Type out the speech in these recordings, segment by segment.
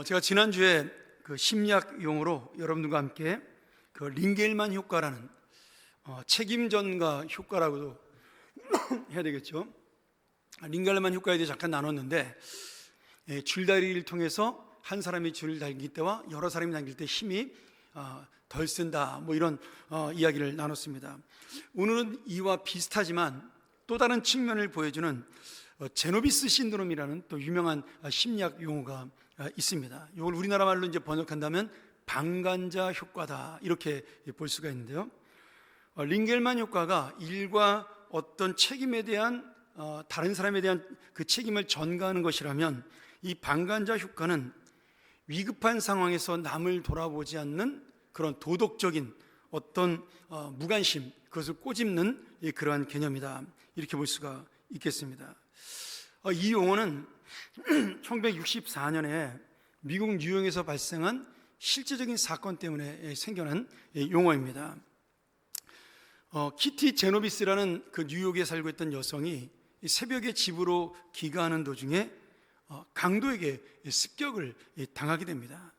제가 지난주에 그 심리학 용어로 여러분들과 함께 그 링겔만 효과라는 책임전가 효과라고도 해야 되겠죠. 링겔만 효과에 대해 잠깐 나눴는데, 줄다리기를 통해서 한 사람이 줄을 당길 때와 여러 사람이 당길 때 힘이 덜 쓴다, 뭐 이런 이야기를 나눴습니다. 오늘은 이와 비슷하지만 또 다른 측면을 보여주는 제노비스 신드롬이라는 또 유명한 심리학 용어가 있습니다. 이걸 우리나라 말로 이제 번역한다면 방관자 효과다, 이렇게 볼 수가 있는데요. 링겔만 효과가 일과 어떤 책임에 대한 다른 사람에 대한 그 책임을 전가하는 것이라면, 이 방관자 효과는 위급한 상황에서 남을 돌아보지 않는 그런 도덕적인 어떤 무관심, 그것을 꼬집는 그러한 개념이다, 이렇게 볼 수가 있겠습니다. 이 용어는 1964년에 미국 뉴욕에서 발생한 실제적인 사건 때문에 생겨난 용어입니다. 키티 제노비스라는 그 뉴욕에 살고 있던 여성이 새벽에 집으로 귀가하는 도중에 강도에게 습격을 당하게 됩니다.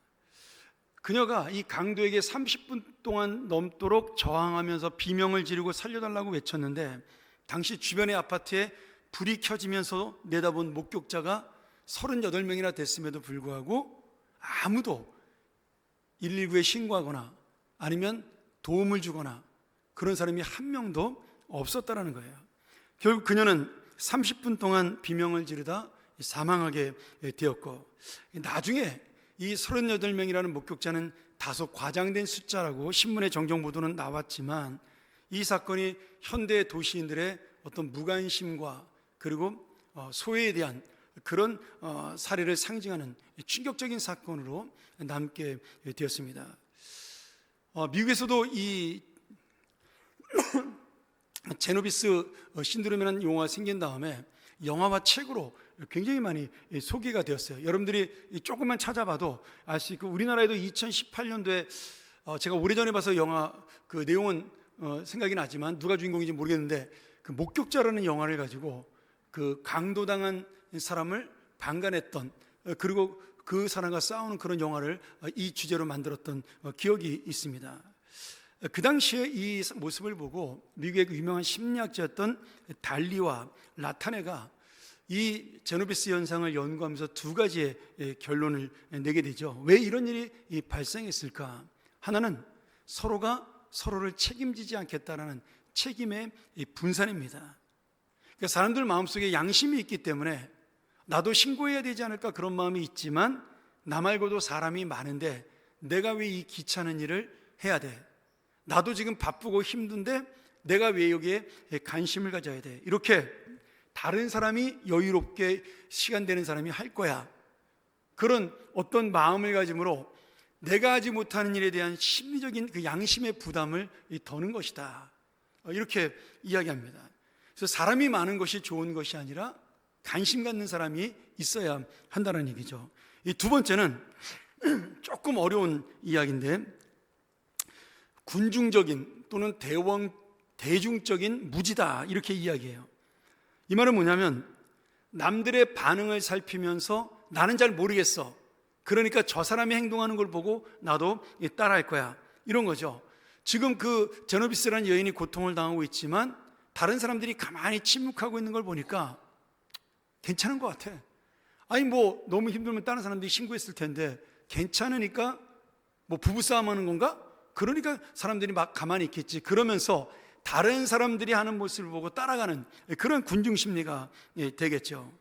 그녀가 이 강도에게 30분 동안 넘도록 저항하면서 비명을 지르고 살려달라고 외쳤는데, 당시 주변의 아파트에 불이 켜지면서 내다본 목격자가 38명이나 됐음에도 불구하고 아무도 119에 신고하거나 아니면 도움을 주거나 그런 사람이 한 명도 없었다는 거예요. 결국 그녀는 30분 동안 비명을 지르다 사망하게 되었고, 나중에 이 38명이라는 목격자는 다소 과장된 숫자라고 신문의 정정 보도는 나왔지만, 이 사건이 현대 도시인들의 어떤 무관심과 그리고 소외에 대한 그런 사례를 상징하는 충격적인 사건으로 남게 되었습니다. 미국에서도 이 제노비스 신드롬이라는 용어가 생긴 다음에 영화와 책으로 굉장히 많이 소개가 되었어요. 여러분들이 조금만 찾아봐도 알 수 있고, 우리나라에도 2018년도에 제가 오래전에 봐서 영화 그 내용은 생각이 나지만 누가 주인공인지 모르겠는데, 그 목격자라는 영화를 가지고 그 강도당한 사람을 방관했던, 그리고 그 사람과 싸우는 그런 영화를 이 주제로 만들었던 기억이 있습니다. 그 당시에 이 모습을 보고 미국의 그 유명한 심리학자였던 달리와 라타네가 이 제노비스 현상을 연구하면서 두 가지의 결론을 내게 되죠. 왜 이런 일이 발생했을까? 하나는 서로가 서로를 책임지지 않겠다라는 책임의 분산입니다. 그러니까 사람들 마음속에 양심이 있기 때문에 나도 신고해야 되지 않을까, 그런 마음이 있지만 나 말고도 사람이 많은데 내가 왜 이 귀찮은 일을 해야 돼? 나도 지금 바쁘고 힘든데 내가 왜 여기에 관심을 가져야 돼? 이렇게 다른 사람이 여유롭게 시간 되는 사람이 할 거야, 그런 어떤 마음을 가짐으로 내가 하지 못하는 일에 대한 심리적인 그 양심의 부담을 더는 것이다, 이렇게 이야기합니다. 그래서 사람이 많은 것이 좋은 것이 아니라 관심 갖는 사람이 있어야 한다는 얘기죠. 이 두 번째는 조금 어려운 이야기인데, 군중적인 또는 대중적인 무지다, 이렇게 이야기해요. 이 말은 뭐냐면, 남들의 반응을 살피면서 나는 잘 모르겠어, 그러니까 저 사람이 행동하는 걸 보고 나도 따라할 거야, 이런 거죠. 지금 그 제노비스라는 여인이 고통을 당하고 있지만 다른 사람들이 가만히 침묵하고 있는 걸 보니까 괜찮은 것 같아. 아니 뭐 너무 힘들면 다른 사람들이 신고했을 텐데 괜찮으니까 뭐 부부싸움 하는 건가? 그러니까 사람들이 막 가만히 있겠지, 그러면서 다른 사람들이 하는 모습을 보고 따라가는 그런 군중 심리가 되겠죠.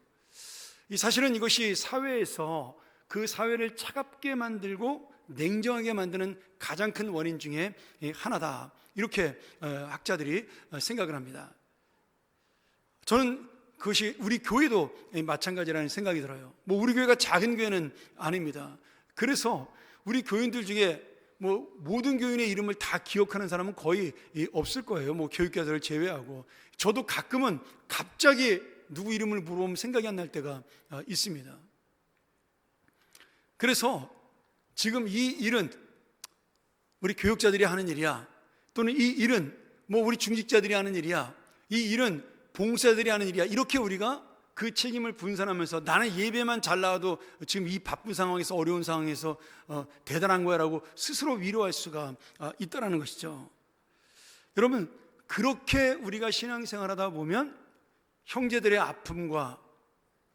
사실은 이것이 사회에서 그 사회를 차갑게 만들고 냉정하게 만드는 가장 큰 원인 중에 하나다, 이렇게 학자들이 생각을 합니다. 저는 그것이 우리 교회도 마찬가지라는 생각이 들어요. 뭐 우리 교회가 작은 교회는 아닙니다. 그래서 우리 교인들 중에 뭐 모든 교인의 이름을 다 기억하는 사람은 거의 없을 거예요, 뭐 교육자들을 제외하고. 저도 가끔은 갑자기 누구 이름을 물어보면 생각이 안 날 때가 있습니다. 그래서 지금 이 일은 우리 교육자들이 하는 일이야, 또는 이 일은 뭐 우리 중직자들이 하는 일이야, 이 일은 봉사자들이 하는 일이야, 이렇게 우리가 그 책임을 분산하면서 나는 예배만 잘 나와도 지금 이 바쁜 상황에서 어려운 상황에서 대단한 거야라고 스스로 위로할 수가 있다는 것이죠. 여러분, 그렇게 우리가 신앙생활하다 보면 형제들의 아픔과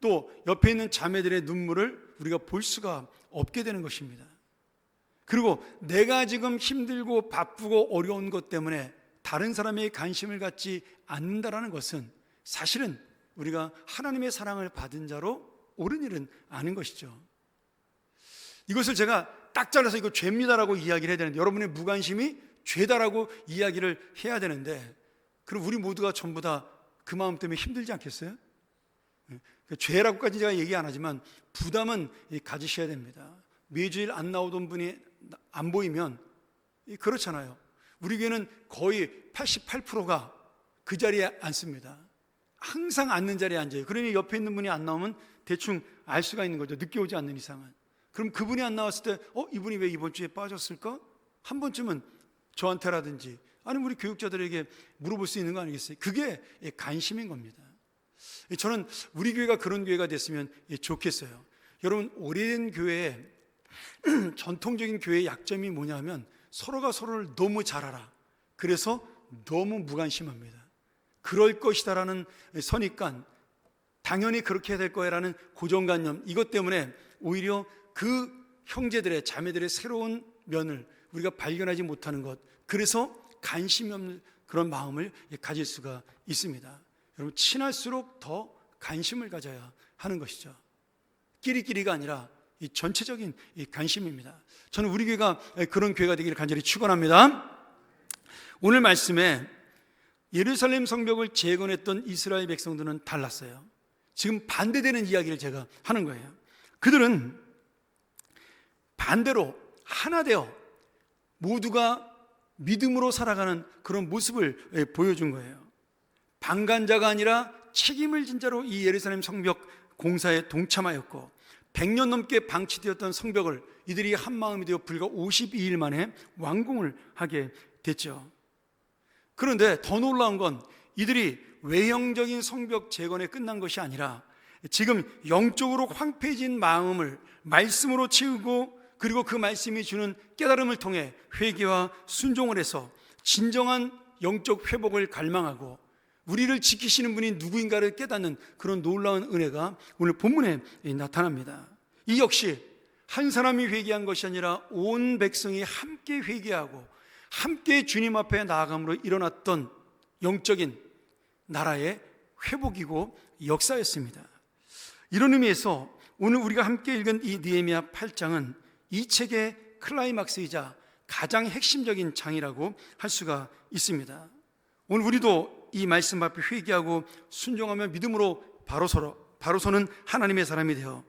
또 옆에 있는 자매들의 눈물을 우리가 볼 수가 없게 되는 것입니다. 그리고 내가 지금 힘들고 바쁘고 어려운 것 때문에 다른 사람의 관심을 갖지 않는다라는 것은 사실은 우리가 하나님의 사랑을 받은 자로 옳은 일은 아닌 것이죠. 이것을 제가 딱 잘라서 이거 죄입니다라고 이야기를 해야 되는데, 여러분의 무관심이 죄다라고 이야기를 해야 되는데, 그럼 우리 모두가 전부 다 그 마음 때문에 힘들지 않겠어요? 죄라고까지 제가 얘기 안 하지만 부담은 가지셔야 됩니다. 매주일 안 나오던 분이 안 보이면 그렇잖아요. 우리 교회는 거의 88%가 그 자리에 앉습니다. 항상 앉는 자리에 앉아요. 그러니 옆에 있는 분이 안 나오면 대충 알 수가 있는 거죠. 늦게 오지 않는 이상은. 그럼 그분이 안 나왔을 때 이분이 왜 이번 주에 빠졌을까? 한 번쯤은 저한테라든지 아니면 우리 교육자들에게 물어볼 수 있는 거 아니겠어요? 그게 관심인 겁니다. 저는 우리 교회가 그런 교회가 됐으면 좋겠어요. 여러분, 오래된 교회에 전통적인 교회의 약점이 뭐냐면 서로가 서로를 너무 잘 알아. 그래서 너무 무관심합니다. 그럴 것이다라는 선입관, 당연히 그렇게 해야 될 거야라는 고정관념, 이것 때문에 오히려 그 형제들의 자매들의 새로운 면을 우리가 발견하지 못하는 것, 그래서 관심이 없는 그런 마음을 가질 수가 있습니다. 여러분, 친할수록 더 관심을 가져야 하는 것이죠. 끼리끼리가 아니라 이 전체적인 이 관심입니다. 저는 우리 교회가 그런 교회가 되기를 간절히 축원합니다. 오늘 말씀에 예루살렘 성벽을 재건했던 이스라엘 백성들은 달랐어요. 지금 반대되는 이야기를 제가 하는 거예요. 그들은 반대로 하나 되어 모두가 믿음으로 살아가는 그런 모습을 보여준 거예요. 방관자가 아니라 책임을 진 자로 이 예루살렘 성벽 공사에 동참하였고, 100년 넘게 방치되었던 성벽을 이들이 한 마음이 되어 불과 52일 만에 완공을 하게 됐죠. 그런데 더 놀라운 건 이들이 외형적인 성벽 재건에 끝난 것이 아니라 지금 영적으로 황폐해진 마음을 말씀으로 채우고, 그리고 그 말씀이 주는 깨달음을 통해 회개와 순종을 해서 진정한 영적 회복을 갈망하고 우리를 지키시는 분이 누구인가를 깨닫는 그런 놀라운 은혜가 오늘 본문에 나타납니다. 이 역시 한 사람이 회개한 것이 아니라 온 백성이 함께 회개하고 함께 주님 앞에 나아감으로 일어났던 영적인 나라의 회복이고 역사였습니다. 이런 의미에서 오늘 우리가 함께 읽은 이 느헤미야 8장은 이 책의 클라이막스이자 가장 핵심적인 장이라고 할 수가 있습니다. 오늘 우리도 이 말씀 앞에 회개하고 순종하며 믿음으로 바로 서는 하나님의 사람이 되어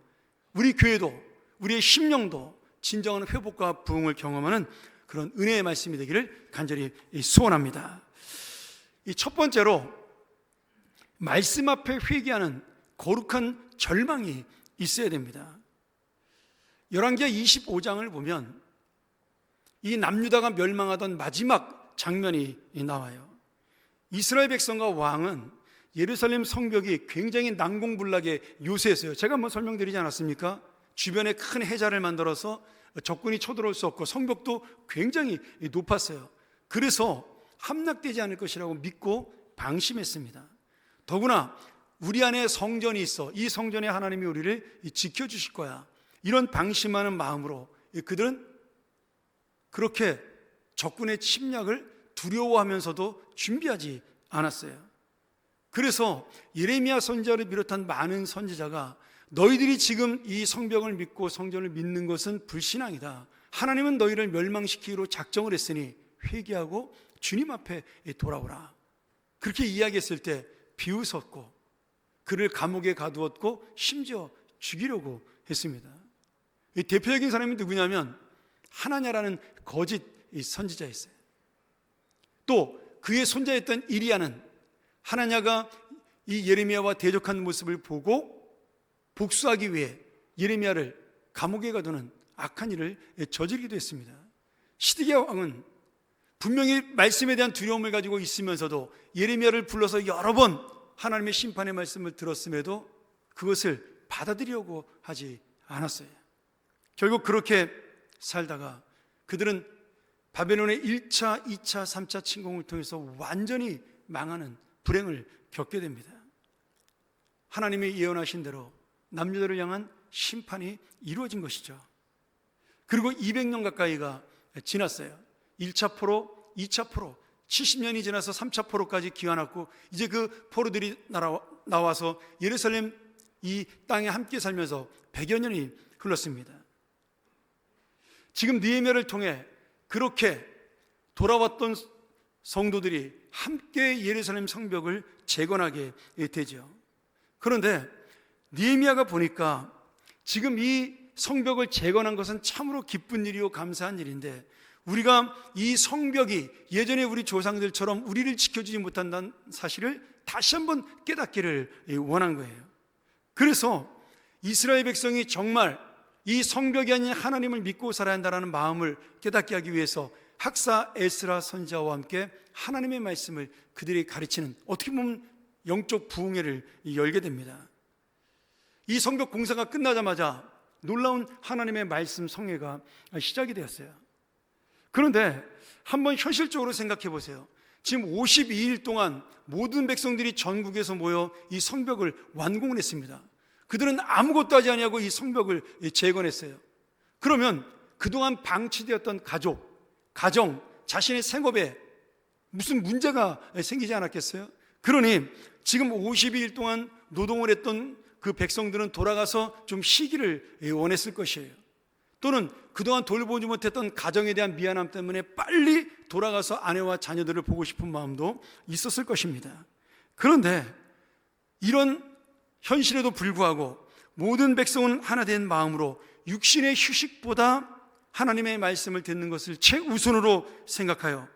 우리 교회도 우리의 심령도 진정한 회복과 부흥을 경험하는 그런 은혜의 말씀이 되기를 간절히 소원합니다. 이 첫 번째로 말씀 앞에 회개하는 거룩한 절망이 있어야 됩니다. 열왕기하 25장을 보면 이 남유다가 멸망하던 마지막 장면이 나와요. 이스라엘 백성과 왕은 예루살렘 성벽이 굉장히 난공불락의 요새였어요. 제가 한번 설명드리지 않았습니까? 주변에 큰 해자를 만들어서 적군이 쳐들어올 수 없고 성벽도 굉장히 높았어요. 그래서 함락되지 않을 것이라고 믿고 방심했습니다. 더구나 우리 안에 성전이 있어, 이 성전에 하나님이 우리를 지켜주실 거야, 이런 방심하는 마음으로 그들은 그렇게 적군의 침략을 두려워하면서도 준비하지 않았어요. 그래서 예레미야 선지자를 비롯한 많은 선지자가 너희들이 지금 이 성벽을 믿고 성전을 믿는 것은 불신앙이다. 하나님은 너희를 멸망시키기로 작정을 했으니 회개하고 주님 앞에 돌아오라. 그렇게 이야기했을 때 비웃었고 그를 감옥에 가두었고 심지어 죽이려고 했습니다. 이 대표적인 사람이 누구냐면 하나냐라는 거짓 선지자였어요. 또 그의 손자였던 이리야는 하나냐가 이 예레미야와 대적한 모습을 보고 복수하기 위해 예레미야를 감옥에 가두는 악한 일을 저지르기도 했습니다. 시드기야 왕은 분명히 말씀에 대한 두려움을 가지고 있으면서도 예레미야를 불러서 여러 번 하나님의 심판의 말씀을 들었음에도 그것을 받아들이려고 하지 않았어요. 결국 그렇게 살다가 그들은 바벨론의 1차, 2차, 3차 침공을 통해서 완전히 망하는 불행을 겪게 됩니다. 하나님이 예언하신 대로 남유다를 향한 심판이 이루어진 것이죠. 그리고 200년 가까이가 지났어요. 1차 포로, 2차 포로, 70년이 지나서 3차 포로까지 기어났고 이제 그 포로들이 나와서 예루살렘 이 땅에 함께 살면서 100여 년이 흘렀습니다. 지금 느헤미야를 통해 그렇게 돌아왔던 성도들이 함께 예루살렘 성벽을 재건하게 되죠. 그런데 느헤미야가 보니까 지금 이 성벽을 재건한 것은 참으로 기쁜 일이요 감사한 일인데 우리가 이 성벽이 예전에 우리 조상들처럼 우리를 지켜주지 못한다는 사실을 다시 한번 깨닫기를 원한 거예요. 그래서 이스라엘 백성이 정말 이 성벽이 아닌 하나님을 믿고 살아야 한다는 마음을 깨닫게 하기 위해서 학사 에스라 선지자와 함께 하나님의 말씀을 그들이 가르치는, 어떻게 보면 영적 부흥회를 열게 됩니다. 이 성벽 공사가 끝나자마자 놀라운 하나님의 말씀 성회가 시작이 되었어요. 그런데 한번 현실적으로 생각해 보세요. 지금 52일 동안 모든 백성들이 전국에서 모여 이 성벽을 완공을 했습니다. 그들은 아무것도 하지 아니하고 이 성벽을 재건했어요. 그러면 그동안 방치되었던 가정, 자신의 생업에 무슨 문제가 생기지 않았겠어요? 그러니 지금 52일 동안 노동을 했던 그 백성들은 돌아가서 좀 쉬기를 원했을 것이에요. 또는 그동안 돌보지 못했던 가정에 대한 미안함 때문에 빨리 돌아가서 아내와 자녀들을 보고 싶은 마음도 있었을 것입니다. 그런데 이런 현실에도 불구하고 모든 백성은 하나 된 마음으로 육신의 휴식보다 하나님의 말씀을 듣는 것을 최우선으로 생각하여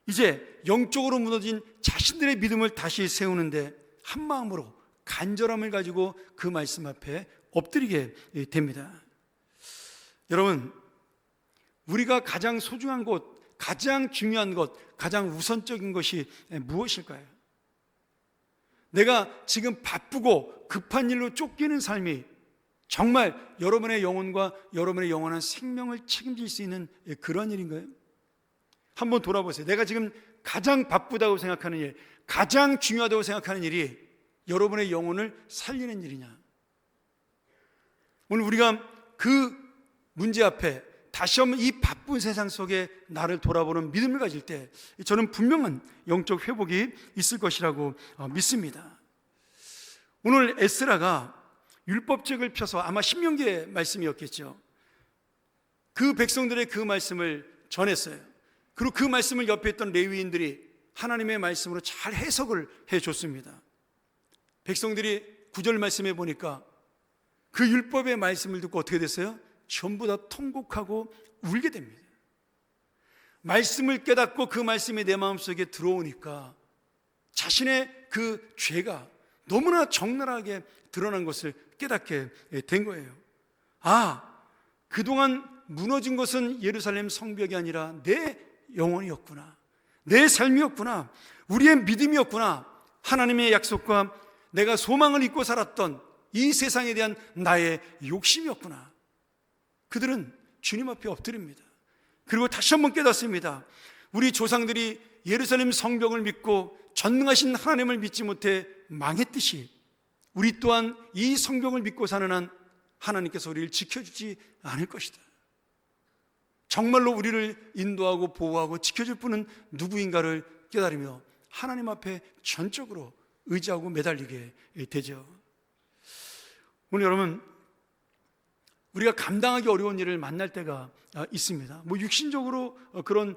이제 영적으로 무너진 자신들의 믿음을 다시 세우는데 한 마음으로 간절함을 가지고 그 말씀 앞에 엎드리게 됩니다. 여러분, 우리가 가장 소중한 것, 가장 중요한 것, 가장 우선적인 것이 무엇일까요? 내가 지금 바쁘고 급한 일로 쫓기는 삶이 정말 여러분의 영혼과 여러분의 영원한 생명을 책임질 수 있는 그런 일인가요? 한번 돌아보세요. 내가 지금 가장 바쁘다고 생각하는 일, 가장 중요하다고 생각하는 일이 여러분의 영혼을 살리는 일이냐? 오늘 우리가 그 문제 앞에 다시 한번 이 바쁜 세상 속에 나를 돌아보는 믿음을 가질 때 저는 분명한 영적 회복이 있을 것이라고 믿습니다. 오늘 에스라가 율법책을 펴서 아마 신명기의 말씀이었겠죠. 그 백성들의 그 말씀을 전했어요. 그리고 그 말씀을 옆에 있던 레위인들이 하나님의 말씀으로 잘 해석을 해줬습니다. 백성들이 9절 말씀에 보니까 그 율법의 말씀을 듣고 어떻게 됐어요? 전부 다 통곡하고 울게 됩니다. 말씀을 깨닫고 그 말씀이 내 마음속에 들어오니까 자신의 그 죄가 너무나 적나라하게 드러난 것을 깨닫게 된 거예요. 그동안 무너진 것은 예루살렘 성벽이 아니라 내 영혼이었구나, 내 삶이었구나, 우리의 믿음이었구나, 하나님의 약속과 내가 소망을 잊고 살았던 이 세상에 대한 나의 욕심이었구나. 그들은 주님 앞에 엎드립니다. 그리고 다시 한번 깨닫습니다. 우리 조상들이 예루살렘 성벽을 믿고 전능하신 하나님을 믿지 못해 망했듯이 우리 또한 이 성벽을 믿고 사는 한 하나님께서 우리를 지켜주지 않을 것이다. 정말로 우리를 인도하고 보호하고 지켜줄 분은 누구인가를 깨달으며 하나님 앞에 전적으로 의지하고 매달리게 되죠. 오늘 여러분, 우리가 감당하기 어려운 일을 만날 때가 있습니다. 육신적으로 그런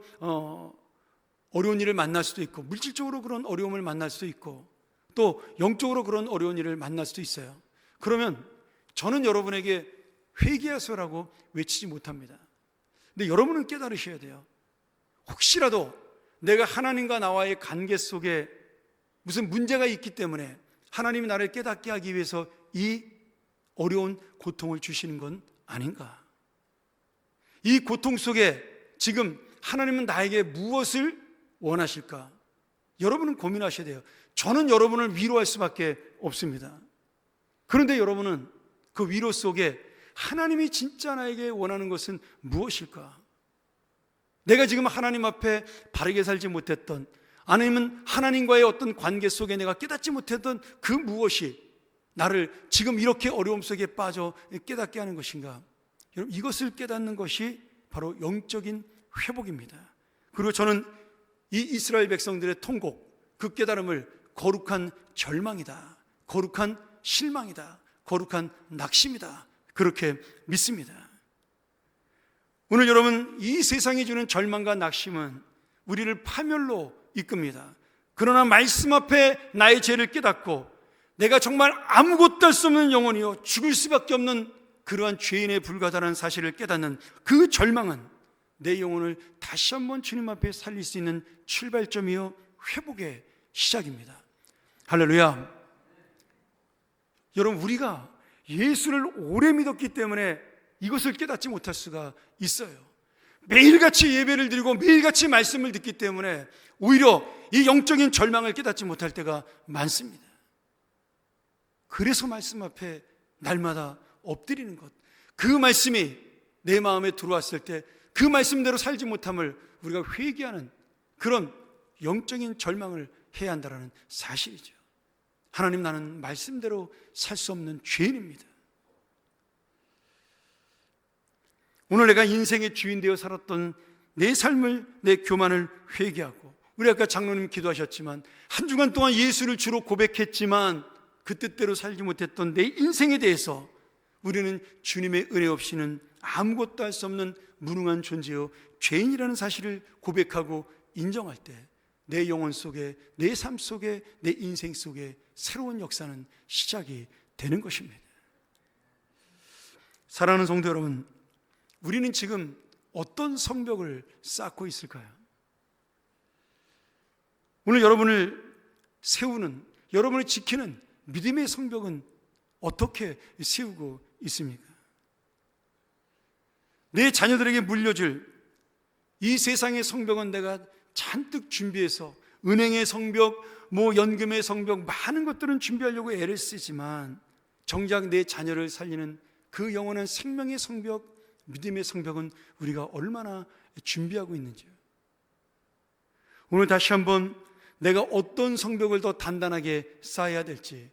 어려운 일을 만날 수도 있고, 물질적으로 그런 어려움을 만날 수도 있고, 또 영적으로 그런 어려운 일을 만날 수도 있어요. 그러면 저는 여러분에게 회개하소서라고 외치지 못합니다. 근데 여러분은 깨달으셔야 돼요. 혹시라도 내가 하나님과 나와의 관계 속에 무슨 문제가 있기 때문에 하나님이 나를 깨닫게 하기 위해서 이 어려운 고통을 주시는 건 아닌가? 이 고통 속에 지금 하나님은 나에게 무엇을 원하실까? 여러분은 고민하셔야 돼요. 저는 여러분을 위로할 수밖에 없습니다. 그런데 여러분은 그 위로 속에 하나님이 진짜 나에게 원하는 것은 무엇일까? 내가 지금 하나님 앞에 바르게 살지 못했던, 아니면 하나님과의 어떤 관계 속에 내가 깨닫지 못했던 그 무엇이 나를 지금 이렇게 어려움 속에 빠져 깨닫게 하는 것인가? 여러분, 이것을 깨닫는 것이 바로 영적인 회복입니다. 그리고 저는 이 이스라엘 백성들의 통곡, 그 깨달음을 거룩한 절망이다, 거룩한 실망이다, 거룩한 낙심이다, 그렇게 믿습니다. 오늘 여러분, 이 세상이 주는 절망과 낙심은 우리를 파멸로 이끕니다. 그러나 말씀 앞에 나의 죄를 깨닫고 내가 정말 아무것도 할 수 없는 영혼이요, 죽을 수밖에 없는 그러한 죄인에 불과하다는 사실을 깨닫는 그 절망은 내 영혼을 다시 한번 주님 앞에 살릴 수 있는 출발점이요, 회복의 시작입니다. 할렐루야. 여러분, 우리가 예수를 오래 믿었기 때문에 이것을 깨닫지 못할 수가 있어요. 매일같이 예배를 드리고 매일같이 말씀을 듣기 때문에 오히려 이 영적인 절망을 깨닫지 못할 때가 많습니다. 그래서 말씀 앞에 날마다 엎드리는 것, 그 말씀이 내 마음에 들어왔을 때 그 말씀대로 살지 못함을 우리가 회개하는 그런 영적인 절망을 해야 한다는 사실이죠. 하나님, 나는 말씀대로 살 수 없는 죄인입니다. 오늘 내가 인생의 주인 되어 살았던 내 삶을, 내 교만을 회개하고, 우리 아까 장로님 기도하셨지만 한 주간 동안 예수를 주로 고백했지만 그 뜻대로 살지 못했던 내 인생에 대해서 우리는 주님의 은혜 없이는 아무것도 할 수 없는 무능한 존재요, 죄인이라는 사실을 고백하고 인정할 때 내 영혼 속에, 내 삶 속에, 내 인생 속에 새로운 역사는 시작이 되는 것입니다. 사랑하는 성도 여러분, 우리는 지금 어떤 성벽을 쌓고 있을까요? 오늘 여러분을 세우는, 여러분을 지키는 믿음의 성벽은 어떻게 세우고 있습니까? 내 자녀들에게 물려줄 이 세상의 성벽은 내가 잔뜩 준비해서, 은행의 성벽, 연금의 성벽, 많은 것들은 준비하려고 애를 쓰지만 정작 내 자녀를 살리는 그 영원한 생명의 성벽, 믿음의 성벽은 우리가 얼마나 준비하고 있는지요. 오늘 다시 한번 내가 어떤 성벽을 더 단단하게 쌓아야 될지,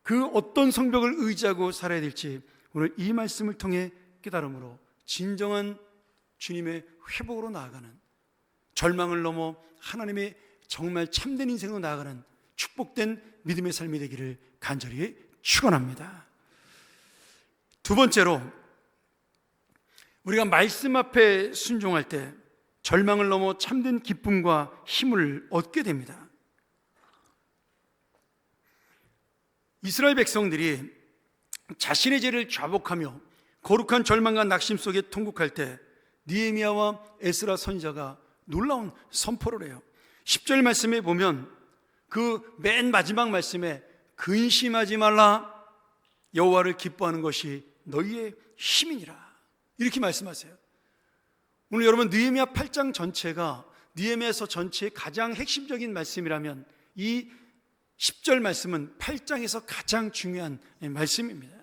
그 어떤 성벽을 의지하고 살아야 될지 오늘 이 말씀을 통해 깨달음으로 진정한 주님의 회복으로 나아가는, 절망을 넘어 하나님의 정말 참된 인생으로 나아가는 축복된 믿음의 삶이 되기를 간절히 축원합니다. 두 번째로, 우리가 말씀 앞에 순종할 때 절망을 넘어 참된 기쁨과 힘을 얻게 됩니다. 이스라엘 백성들이 자신의 죄를 자복하며 거룩한 절망과 낙심 속에 통곡할 때 느헤미야와 에스라 선지자가 놀라운 선포를 해요. 10절 말씀에 보면 그 맨 마지막 말씀에 근심하지 말라, 여호와를 기뻐하는 것이 너희의 힘이니라, 이렇게 말씀하세요. 오늘 여러분, 느헤미야 8장 전체가 느헤미야서 전체의 가장 핵심적인 말씀이라면 이 10절 말씀은 8장에서 가장 중요한 말씀입니다.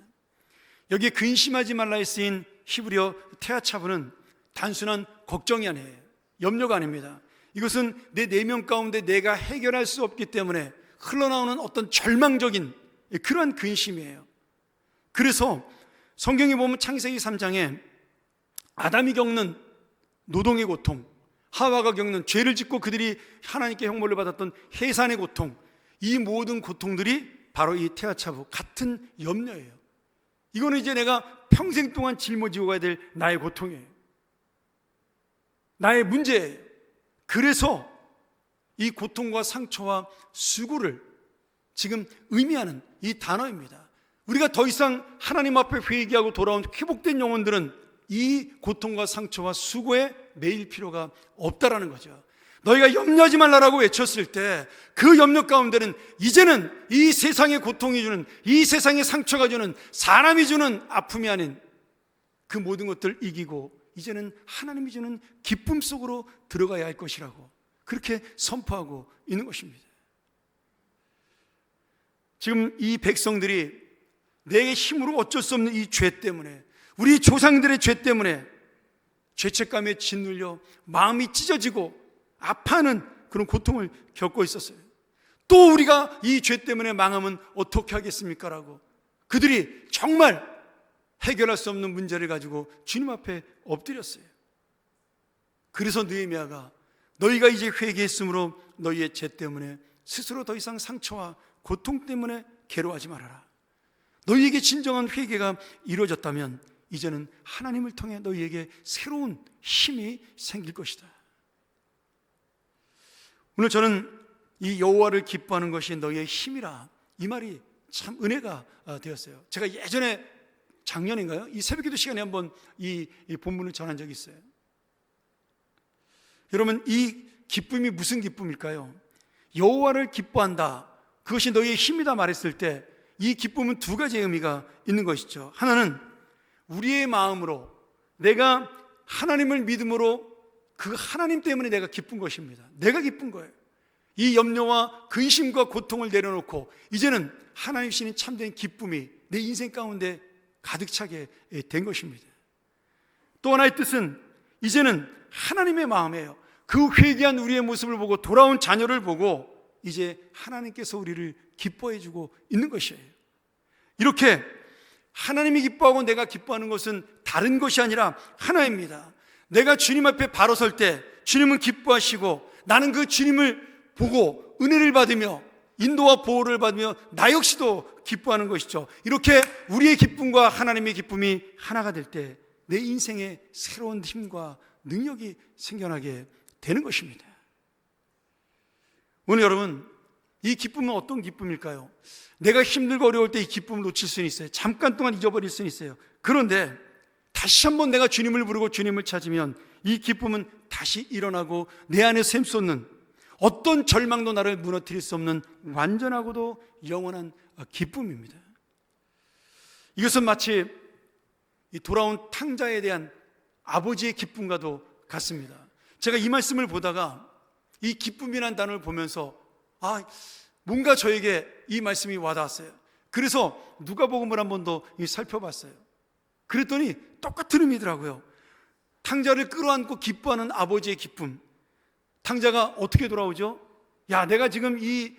여기에 근심하지 말라에 쓰인 히브리어 테아차브는 단순한 걱정이 아니에요. 염려가 아닙니다. 이것은 내 내면 가운데 내가 해결할 수 없기 때문에 흘러나오는 어떤 절망적인 그러한 근심이에요. 그래서 성경에 보면 창세기 3장에 아담이 겪는 노동의 고통, 하와가 겪는 죄를 짓고 그들이 하나님께 형벌을 받았던 해산의 고통, 이 모든 고통들이 바로 이 테아차브, 같은 염려예요. 이거는 이제 내가 평생 동안 짊어지고 가야 될 나의 고통이에요. 나의 문제예요. 그래서 이 고통과 상처와 수고를 지금 의미하는 이 단어입니다. 우리가 더 이상 하나님 앞에 회개하고 돌아온 회복된 영혼들은 이 고통과 상처와 수고에 매일 필요가 없다라는 거죠. 너희가 염려하지 말라라고 외쳤을 때 그 염려 가운데는 이제는 이 세상의 고통이 주는, 이 세상의 상처가 주는, 사람이 주는 아픔이 아닌 그 모든 것들을 이기고 이제는 하나님이 주는 기쁨 속으로 들어가야 할 것이라고 그렇게 선포하고 있는 것입니다. 지금 이 백성들이 내 힘으로 어쩔 수 없는 이 죄 때문에, 우리 조상들의 죄 때문에 죄책감에 짓눌려 마음이 찢어지고 아파하는 그런 고통을 겪고 있었어요. 또 우리가 이 죄 때문에 망하면 어떻게 하겠습니까? 라고 그들이 정말 해결할 수 없는 문제를 가지고 주님 앞에 엎드렸어요. 그래서 느헤미야가 너희가 이제 회개했으므로 너희의 죄 때문에 스스로 더 이상 상처와 고통 때문에 괴로워하지 말아라. 너희에게 진정한 회개가 이루어졌다면 이제는 하나님을 통해 너희에게 새로운 힘이 생길 것이다. 오늘 저는 이 여호와를 기뻐하는 것이 너희의 힘이라, 이 말이 참 은혜가 되었어요. 제가 예전에 작년인가요? 이 새벽기도 시간에 한번 이 본문을 전한 적이 있어요. 여러분, 이 기쁨이 무슨 기쁨일까요? 여호와를 기뻐한다, 그것이 너희의 힘이다 말했을 때 이 기쁨은 두 가지의 의미가 있는 것이죠. 하나는 우리의 마음으로, 내가 하나님을 믿음으로 그 하나님 때문에 내가 기쁜 것입니다. 내가 기쁜 거예요. 이 염려와 근심과 고통을 내려놓고 이제는 하나님 주시는 참된 기쁨이 내 인생 가운데 가득 차게 된 것입니다. 또 하나의 뜻은 이제는 하나님의 마음이에요. 그 회개한 우리의 모습을 보고 돌아온 자녀를 보고 이제 하나님께서 우리를 기뻐해 주고 있는 것이에요. 이렇게 하나님이 기뻐하고 내가 기뻐하는 것은 다른 것이 아니라 하나입니다. 내가 주님 앞에 바로 설 때 주님은 기뻐하시고 나는 그 주님을 보고 은혜를 받으며 인도와 보호를 받으며 나 역시도 기뻐하는 것이죠. 이렇게 우리의 기쁨과 하나님의 기쁨이 하나가 될 때 내 인생에 새로운 힘과 능력이 생겨나게 되는 것입니다. 오늘 여러분, 이 기쁨은 어떤 기쁨일까요? 내가 힘들고 어려울 때 이 기쁨을 놓칠 수는 있어요. 잠깐 동안 잊어버릴 수는 있어요. 그런데 다시 한번 내가 주님을 부르고 주님을 찾으면 이 기쁨은 다시 일어나고 내 안에 샘솟는 어떤 절망도 나를 무너뜨릴 수 없는 완전하고도 영원한 기쁨입니다. 이것은 마치 이 돌아온 탕자에 대한 아버지의 기쁨과도 같습니다. 제가 이 말씀을 보다가 이 기쁨이라는 단어를 보면서 뭔가 저에게 이 말씀이 와닿았어요. 그래서 누가복음을 한 번 더 살펴봤어요. 그랬더니 똑같은 의미더라고요. 탕자를 끌어안고 기뻐하는 아버지의 기쁨. 탕자가 어떻게 돌아오죠? 내가 지금 이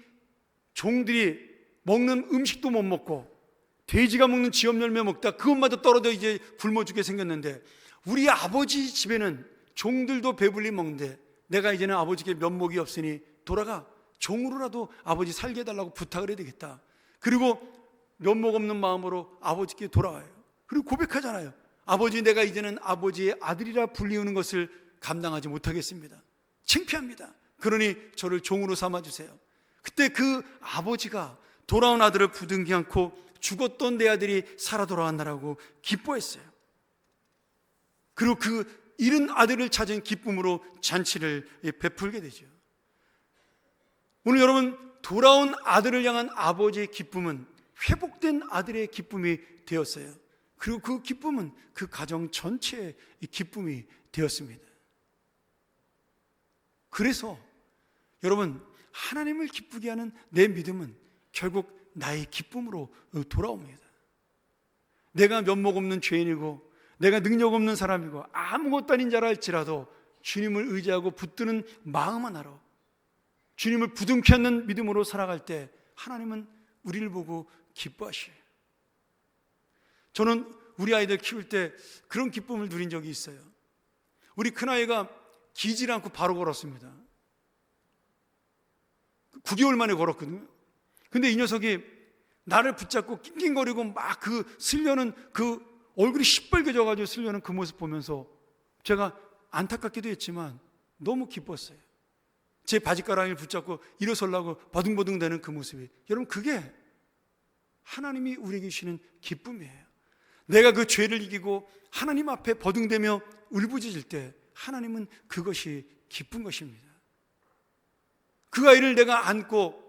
종들이 먹는 음식도 못 먹고 돼지가 먹는 지엽 열매 먹다 그것마저 떨어져 이제 굶어 죽게 생겼는데 우리 아버지 집에는 종들도 배불리 먹는데 내가 이제는 아버지께 면목이 없으니 돌아가 종으로라도 아버지 살게 해달라고 부탁을 해야 되겠다. 그리고 면목 없는 마음으로 아버지께 돌아와요. 그리고 고백하잖아요. 아버지, 내가 이제는 아버지의 아들이라 불리우는 것을 감당하지 못하겠습니다. 창피합니다. 그러니 저를 종으로 삼아주세요. 그때 그 아버지가 돌아온 아들을 부둥켜 안고 죽었던 내 아들이 살아 돌아왔나라고 기뻐했어요. 그리고 그 잃은 아들을 찾은 기쁨으로 잔치를 베풀게 되죠. 오늘 여러분, 돌아온 아들을 향한 아버지의 기쁨은 회복된 아들의 기쁨이 되었어요. 그리고 그 기쁨은 그 가정 전체의 기쁨이 되었습니다. 그래서 여러분, 하나님을 기쁘게 하는 내 믿음은 결국 나의 기쁨으로 돌아옵니다. 내가 면목 없는 죄인이고 내가 능력 없는 사람이고 아무것도 아닌 자라 할지라도 주님을 의지하고 붙드는 마음 하나로 주님을 부둥켜 안는 믿음으로 살아갈 때 하나님은 우리를 보고 기뻐하셔요. 저는 우리 아이들 키울 때 그런 기쁨을 누린 적이 있어요. 우리 큰아이가 기질 않고 바로 걸었습니다. 9개월 만에 걸었거든요. 근데 이 녀석이 나를 붙잡고 낑낑거리고 막 슬려는 얼굴이 시뻘개져가지고 슬려는 그 모습 보면서 제가 안타깝기도 했지만 너무 기뻤어요. 제 바지가랑이를 붙잡고 일어서려고 버둥버둥대는 그 모습이, 여러분, 그게 하나님이 우리에게 주시는 기쁨이에요. 내가 그 죄를 이기고 하나님 앞에 버둥대며 울부짖을 때 하나님은 그것이 기쁜 것입니다. 그 아이를 내가 안고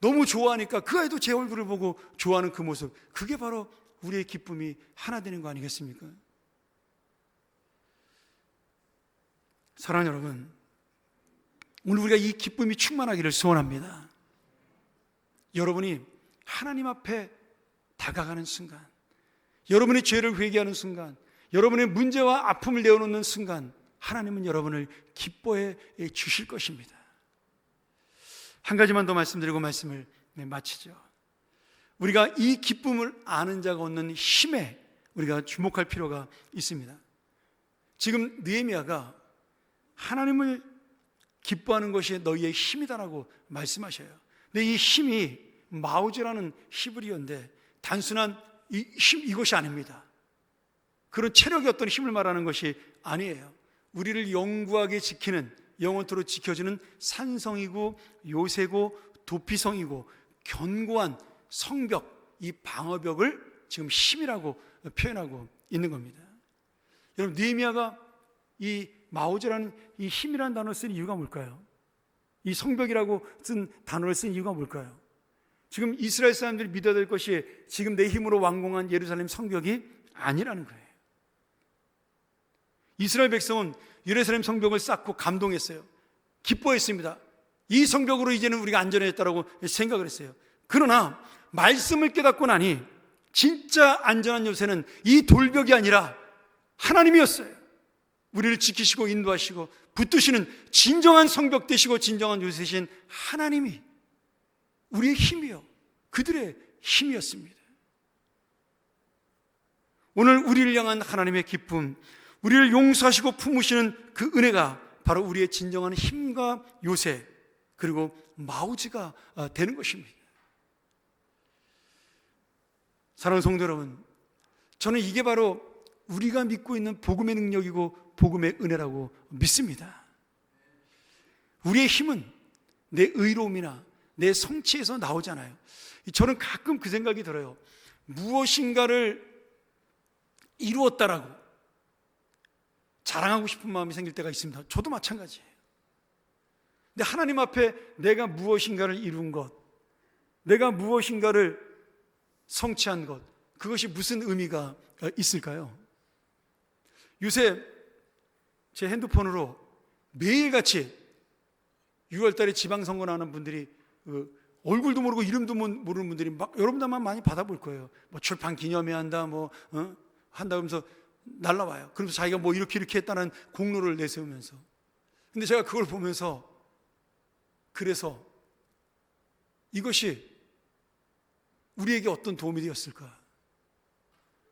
너무 좋아하니까 그 아이도 제 얼굴을 보고 좋아하는 그 모습, 그게 바로 우리의 기쁨이 하나 되는 거 아니겠습니까? 사랑하는 여러분, 오늘 우리가 이 기쁨이 충만하기를 소원합니다. 여러분이 하나님 앞에 다가가는 순간, 여러분의 죄를 회개하는 순간, 여러분의 문제와 아픔을 내어놓는 순간 하나님은 여러분을 기뻐해 주실 것입니다. 한 가지만 더 말씀드리고 말씀을 마치죠. 우리가 이 기쁨을 아는 자가 얻는 힘에 우리가 주목할 필요가 있습니다. 지금 느헤미야가 하나님을 기뻐하는 것이 너희의 힘이다라고 말씀하셔요. 근데 이 힘이 마우즈라는 히브리어인데 단순한 이것이 아닙니다. 그런 체력의 어떤 힘을 말하는 것이 아니에요. 우리를 영구하게 지키는, 영원토록 지켜주는 산성이고 요새고 도피성이고 견고한 성벽, 이 방어벽을 지금 힘이라고 표현하고 있는 겁니다. 여러분, 느헤미야가 이 마오즈라는 이 힘이라는 단어를 쓴 이유가 뭘까요? 이 성벽이라고 쓴 단어를 쓴 이유가 뭘까요? 지금 이스라엘 사람들이 믿어야 될 것이 지금 내 힘으로 완공한 예루살렘 성벽이 아니라는 거예요. 이스라엘 백성은 예루살렘 성벽을 쌓고 감동했어요. 기뻐했습니다. 이 성벽으로 이제는 우리가 안전해졌다고 생각을 했어요. 그러나 말씀을 깨닫고 나니 진짜 안전한 요새는 이 돌벽이 아니라 하나님이었어요. 우리를 지키시고 인도하시고 붙드시는 진정한 성벽 되시고 진정한 요새신 하나님이 우리의 힘이요, 그들의 힘이었습니다. 오늘 우리를 향한 하나님의 기쁨, 우리를 용서하시고 품으시는 그 은혜가 바로 우리의 진정한 힘과 요새, 그리고 마우즈가 되는 것입니다. 사랑하는 성도 여러분, 저는 이게 바로 우리가 믿고 있는 복음의 능력이고 복음의 은혜라고 믿습니다. 우리의 힘은 내 의로움이나 내 성취에서 나오잖아요. 저는 가끔 그 생각이 들어요. 무엇인가를 이루었다라고 자랑하고 싶은 마음이 생길 때가 있습니다. 저도 마찬가지예요. 근데 하나님 앞에 내가 무엇인가를 이룬 것, 내가 무엇인가를 성취한 것, 그것이 무슨 의미가 있을까요? 요새 제 핸드폰으로 매일같이 6월달에 지방선거 나는 분들이 얼굴도 모르고 이름도 모르는 분들이 막 여러분들만 많이 받아볼 거예요. 뭐 출판 기념회 한다, 한다 그러면서 날라와요. 그러면서 자기가 뭐 이렇게 했다는 공로를 내세우면서. 근데 제가 그걸 보면서 그래서 이것이 우리에게 어떤 도움이 되었을까?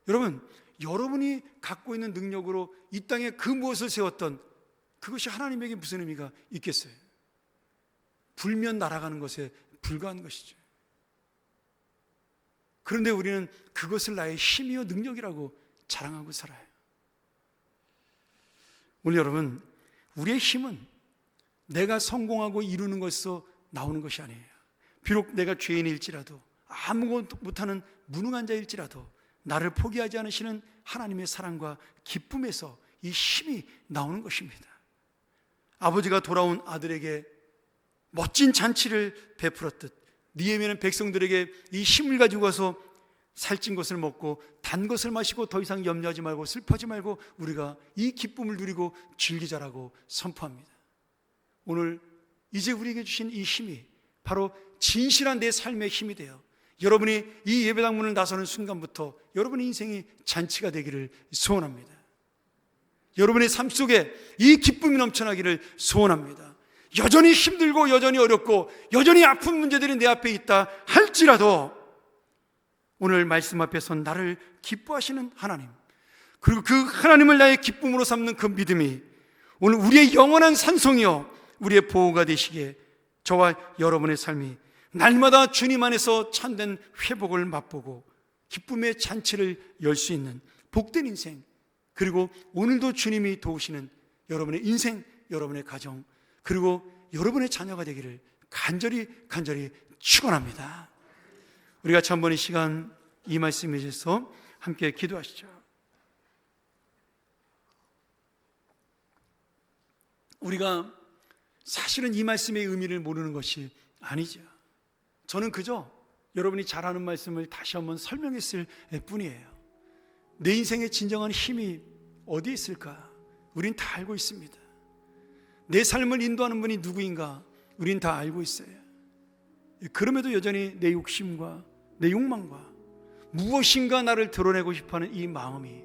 여러분, 여러분이 갖고 있는 능력으로 이 땅에 그 무엇을 세웠던 그것이 하나님에게 무슨 의미가 있겠어요? 불면 날아가는 것에 불과한 것이죠. 그런데 우리는 그것을 나의 힘이요 능력이라고 자랑하고 살아요. 오늘 여러분, 우리의 힘은 내가 성공하고 이루는 것에서 나오는 것이 아니에요. 비록 내가 죄인일지라도, 아무것도 못하는 무능한 자일지라도 나를 포기하지 않으시는 하나님의 사랑과 기쁨에서 이 힘이 나오는 것입니다. 아버지가 돌아온 아들에게 멋진 잔치를 베풀었듯 느헤미야는 백성들에게 이 힘을 가지고 가서 살찐 것을 먹고 단 것을 마시고 더 이상 염려하지 말고 슬퍼하지 말고 우리가 이 기쁨을 누리고 즐기자라고 선포합니다. 오늘 이제 우리에게 주신 이 힘이 바로 진실한 내 삶의 힘이 되어 여러분이 이 예배당 문을 나서는 순간부터 여러분의 인생이 잔치가 되기를 소원합니다. 여러분의 삶 속에 이 기쁨이 넘쳐나기를 소원합니다. 여전히 힘들고 여전히 어렵고 여전히 아픈 문제들이 내 앞에 있다 할지라도 오늘 말씀 앞에 선 나를 기뻐하시는 하나님, 그리고 그 하나님을 나의 기쁨으로 삼는 그 믿음이 오늘 우리의 영원한 산성이요 우리의 보호가 되시기에 저와 여러분의 삶이 날마다 주님 안에서 참된 회복을 맛보고 기쁨의 잔치를 열 수 있는 복된 인생, 그리고 오늘도 주님이 도우시는 여러분의 인생, 여러분의 가정, 그리고 여러분의 자녀가 되기를 간절히 축원합니다. 우리가 한 번 이 시간 이 말씀에 대해서 함께 기도하시죠. 우리가 사실은 이 말씀의 의미를 모르는 것이 아니죠. 저는 그저 여러분이 잘 아는 말씀을 다시 한번 설명했을 뿐이에요. 내 인생의 진정한 힘이 어디 있을까? 우린 다 알고 있습니다. 내 삶을 인도하는 분이 누구인가? 우린 다 알고 있어요. 그럼에도 여전히 내 욕심과 내 욕망과 무엇인가 나를 드러내고 싶어하는 이 마음이,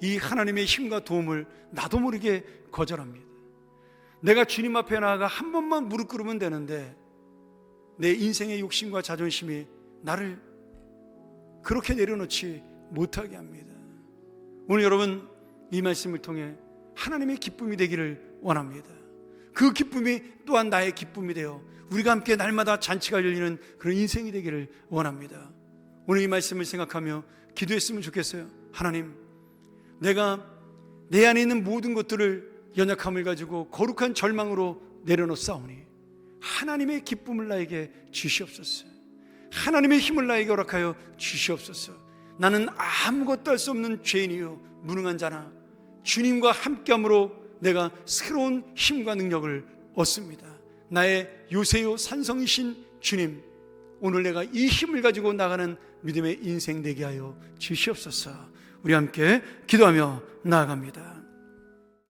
이 하나님의 힘과 도움을 나도 모르게 거절합니다. 내가 주님 앞에 나아가 한 번만 무릎 꿇으면 되는데 내 인생의 욕심과 자존심이 나를 그렇게 내려놓지 못하게 합니다. 오늘 여러분, 이 말씀을 통해 하나님의 기쁨이 되기를 원합니다. 그 기쁨이 또한 나의 기쁨이 되어 우리가 함께 날마다 잔치가 열리는 그런 인생이 되기를 원합니다. 오늘 이 말씀을 생각하며 기도했으면 좋겠어요. 하나님, 내가 내 안에 있는 모든 것들을 연약함을 가지고 거룩한 절망으로 내려놓사오니 하나님의 기쁨을 나에게 주시옵소서. 하나님의 힘을 나에게 허락하여 주시옵소서. 나는 아무것도 할 수 없는 죄인이요 무능한 자나 주님과 함께함으로 내가 새로운 힘과 능력을 얻습니다. 나의 요새요 산성이신 주님, 오늘 내가 이 힘을 가지고 나가는 믿음의 인생 되게 하여 주시옵소서. 우리 함께 기도하며 나아갑니다.